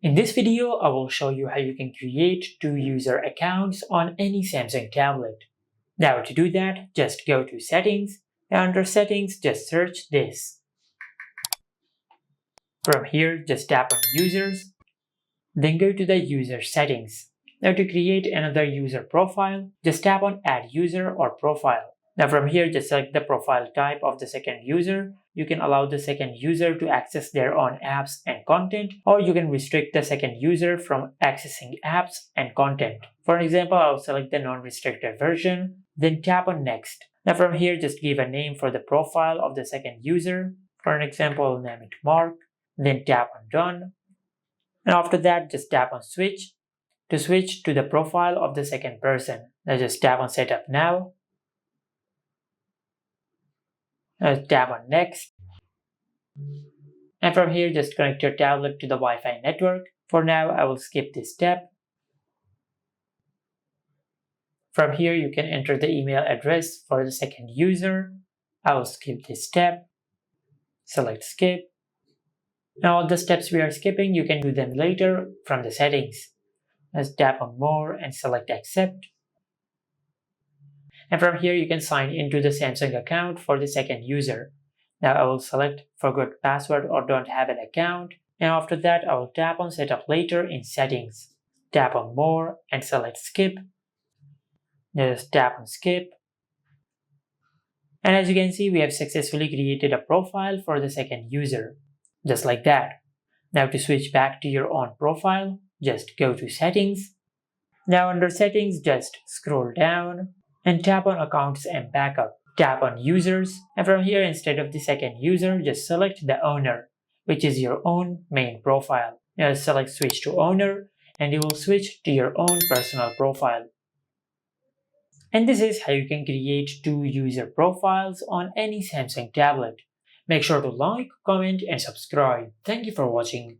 In this video, I will show you how you can create two user accounts on any Samsung tablet. Now to do that, just go to Settings, and under Settings, just search this. From here, just tap on Users, then go to the User Settings. Now to create another user profile, just tap on Add User or Profile. Now from here, just select the profile type of the second user. You can allow the second user to access their own apps and content, or you can restrict the second user from accessing apps and content. For example, I'll select the non-restricted version, then tap on Next. Now from here, just give a name for the profile of the second user. For an example, I'll name it Mark, then tap on Done. And after that, just tap on Switch to switch to the profile of the second person. Now just tap on Setup Now. Now tap on Next. And from here, just connect your tablet to the Wi-Fi network. For now, I will skip this step. From here, you can enter the email address for the second user. I will skip this step. Select Skip. Now all the steps we are skipping, you can do them later from the settings. Let's tap on More and select Accept. And from here, you can sign into the Samsung account for the second user. Now I will select Forgot Password or Don't Have an Account. And after that, I will tap on Setup Later in Settings. Tap on More and select Skip. Just tap on Skip. And as you can see, we have successfully created a profile for the second user. Just like that. Now to switch back to your own profile, just go to Settings. Now under Settings, just scroll down and tap on Accounts and Backup. Tap on Users, and from here, instead of the second user, just select the owner, which is your own main profile. Now select Switch to Owner, and you will switch to your own personal profile. And this is how you can create two user profiles on any Samsung tablet. Make sure to like, comment, and subscribe. Thank you for watching.